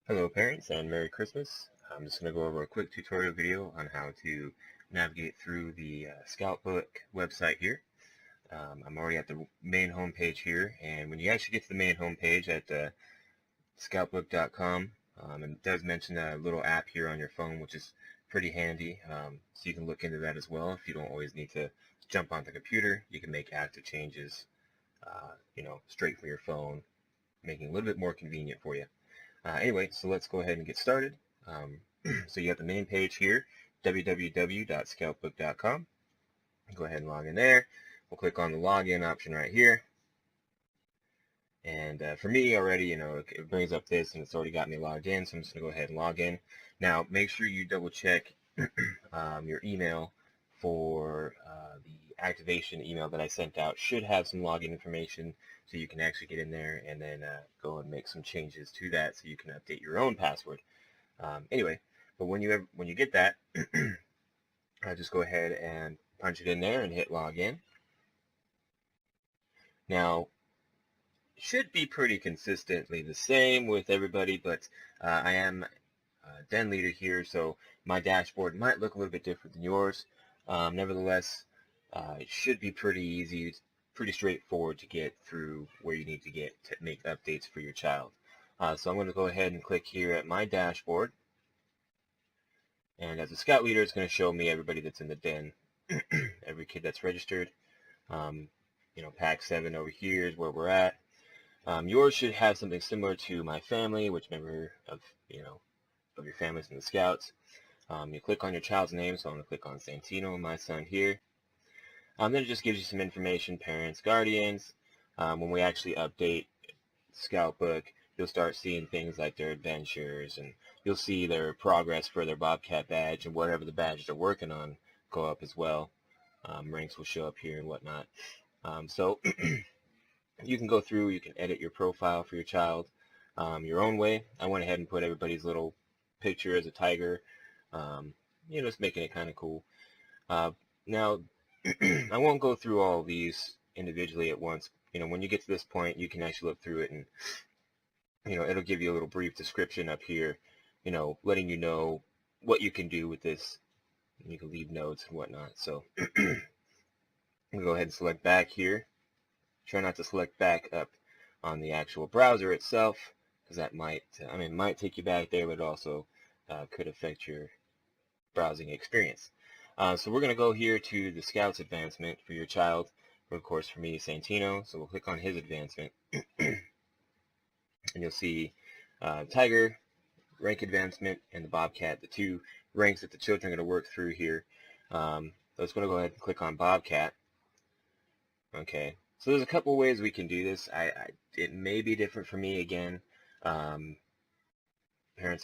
Hello parents and Merry Christmas. I'm just going to go over a quick tutorial video on how to navigate through the ScoutBook website here. I'm already at the main home page here, and when you actually get to the main home page at ScoutBook.com, it does mention a little app here on your phone, which is pretty handy, so you can look into that as well. If you don't always need to jump on the computer, you can make active changes straight from your phone, making it a little bit more convenient for you. Anyway, so let's go ahead and get started. So you have the main page here, www.scoutbook.com. Go ahead and log in there. We'll click on the login option right here. And for me already, it brings up this and it's already got me logged in, so I'm just going to go ahead and log in. Now, make sure you double check your email for the activation email that I sent out. Should have some login information so you can actually get in there and then go and make some changes to that so you can update your own password. Anyway, but when you get that, just go ahead and punch it in there and hit login. Now, it should be pretty consistently the same with everybody, but I am den leader here, so my dashboard might look a little bit different than yours. Nevertheless, it should be pretty easy, pretty straightforward to get through where you need to get to make updates for your child. So I'm going to go ahead and click here at my dashboard, and as a scout leader, it's going to show me everybody that's in the den, every kid that's registered. Pack 7 over here is where we're at. Yours should have something similar to my family, which member of your families in the Scouts. You click on your child's name, so I'm going to click on Santino, my son here. Then it just gives you some information, parents, guardians. When we actually update ScoutBook, you'll start seeing things like their adventures, and you'll see their progress for their Bobcat badge, and whatever the badge they're working on go up as well. Ranks will show up here and whatnot. So you can go through, you can edit your profile for your child your own way. I went ahead and put everybody's little picture as a tiger, just making it kind of cool. Now, I won't go through all of these individually at once. When you get to this point, you can actually look through it, and it'll give you a little brief description up here, letting you know what you can do with this. You can leave notes and whatnot. So I'm gonna go ahead and select back here. Try not to select back up on the actual browser itself, because that might take you back there, but it also could affect your browsing experience. So we're going to go here to the Scouts advancement for your child. Of course, for me, Santino. So we'll click on his advancement, and you'll see Tiger, rank advancement, and the Bobcat, the two ranks that the children are going to work through here. Let's go ahead and click on Bobcat. Okay. So there's a couple ways we can do this. It may be different for me again. Parents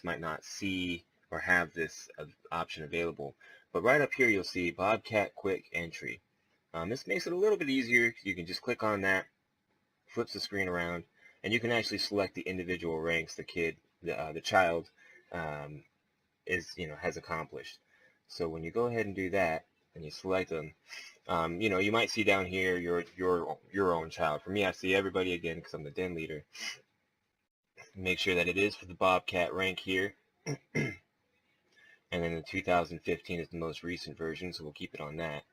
might not see or have this option available. But right up here you'll see Bobcat Quick Entry. This makes it a little bit easier. You can just click on that, flips the screen around, and you can actually select the individual ranks the child has accomplished. So when you go ahead and do that, and you select them, you might see down here your own child. For me, I see everybody again because I'm the den leader. Make sure that it is for the Bobcat rank here. And then the 2015 is the most recent version, so we'll keep it on that.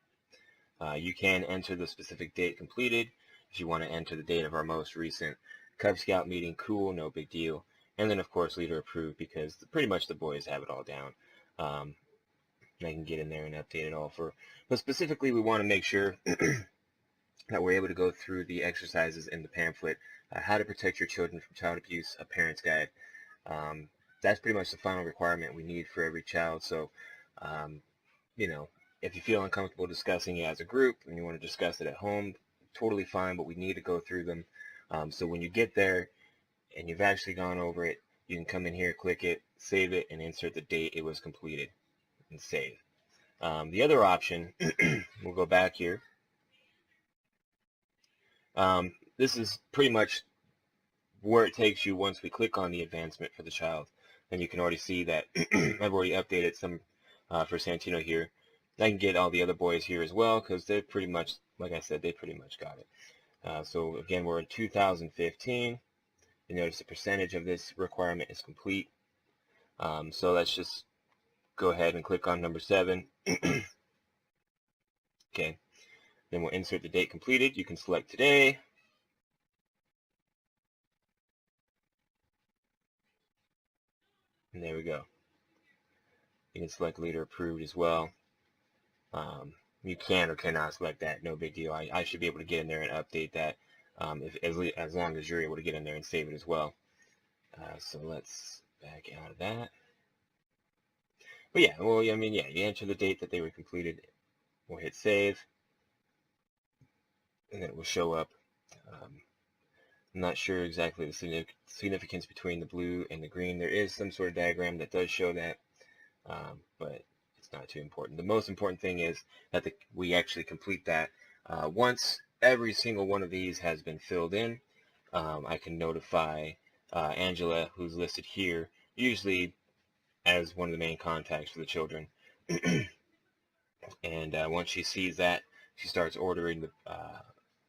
You can enter the specific date completed. If you want to enter the date of our most recent Cub Scout meeting, cool, no big deal. And then, of course, leader approved, because pretty much the boys have it all down. I can get in there and update it all but specifically we want to make sure that we're able to go through the exercises in the pamphlet, How to Protect Your Children from Child Abuse, a Parent's Guide. That's pretty much the final requirement we need for every child. So, if you feel uncomfortable discussing it as a group and you want to discuss it at home, totally fine, but we need to go through them. So when you get there and you've actually gone over it, you can come in here, click it, save it, and insert the date it was completed, and save. The other option, we'll go back here. This is pretty much where it takes you once we click on the advancement for the child. And you can already see that I've already updated some for Santino here. I can get all the other boys here as well, because they're pretty much, like I said, they pretty much got it. So again, we're in 2015. You notice the percentage of this requirement is complete. So let's just go ahead and click on number 7. Okay, then we'll insert the date completed. You can select today. And there we go. You can select later approved as well. You can or cannot select that, no big deal. I should be able to get in there and update that as long as you're able to get in there and save it as well. So let's back out of that. But yeah, well, I mean, yeah, you enter the date that they were completed. We'll hit save, and then it will show up. I'm not sure exactly the significance between the blue and the green. There is some sort of diagram that does show that, but it's not too important. The most important thing is that we actually complete that. Once every single one of these has been filled in, I can notify Angela, who's listed here, usually as one of the main contacts for the children. And once she sees that, she starts ordering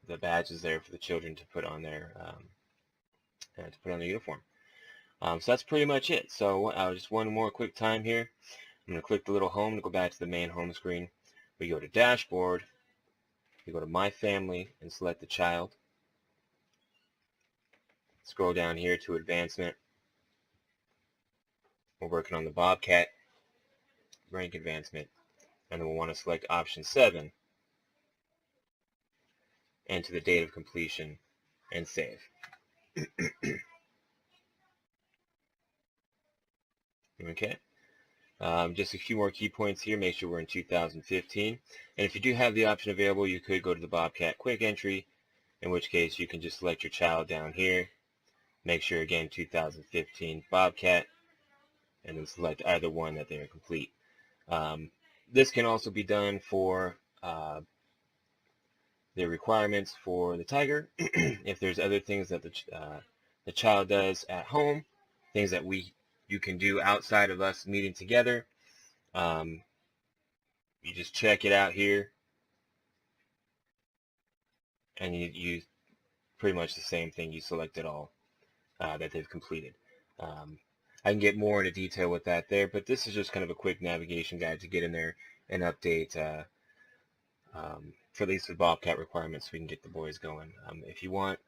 the badges there for the children to put on their uniform. So that's pretty much it. So just one more quick time here. I'm going to click the little home to go back to the main home screen. We go to Dashboard. We go to My Family and select the child. Scroll down here to Advancement. We're working on the Bobcat rank advancement, and then we'll want to select option 7, enter the date of completion, and save. Okay. Just a few more key points here. Make sure we're in 2015. And if you do have the option available, you could go to the Bobcat Quick Entry, in which case you can just select your child down here. Make sure, again, 2015 Bobcat, and then select either one that they are complete. This can also be done for the requirements for the Tiger. If there's other things that the child does at home, things that you can do outside of us meeting together, you just check it out here, and you pretty much the same thing. You select it all that they've completed. I can get more into detail with that there, but this is just kind of a quick navigation guide to get in there and update for at least the Bobcat requirements so we can get the boys going. If you want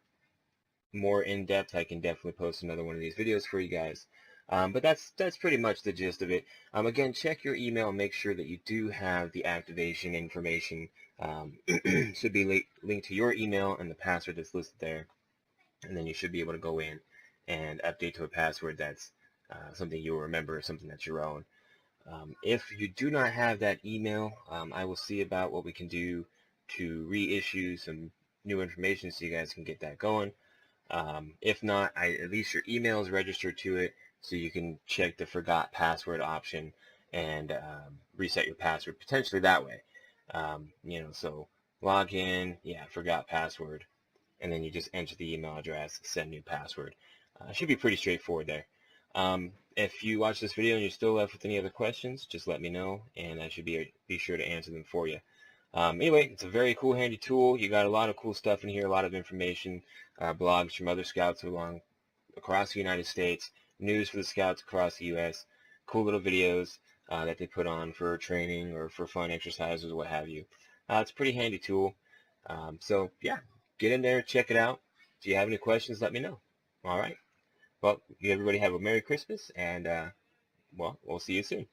more in-depth, I can definitely post another one of these videos for you guys. But that's pretty much the gist of it. Again, check your email and make sure that you do have the activation information. Should be linked to your email and the password that's listed there. And then you should be able to go in and update to a password that's something you'll remember, something that's your own. If you do not have that email, I will see about what we can do to reissue some new information so you guys can get that going. If not, at least your email is registered to it, so you can check the forgot password option and reset your password potentially that way. So log in, yeah, forgot password, and then you just enter the email address, send new password. Should be pretty straightforward there. If you watch this video and you're still left with any other questions, just let me know, and I should be sure to answer them for you. Anyway, it's a very cool, handy tool. You got a lot of cool stuff in here, a lot of information, blogs from other scouts across the United States, news for the scouts across the U.S., cool little videos that they put on for training or for fun exercises or what have you. It's a pretty handy tool. So, yeah, get in there, check it out. If you have any questions, let me know. All right. Well, everybody have a Merry Christmas, and, well, we'll see you soon.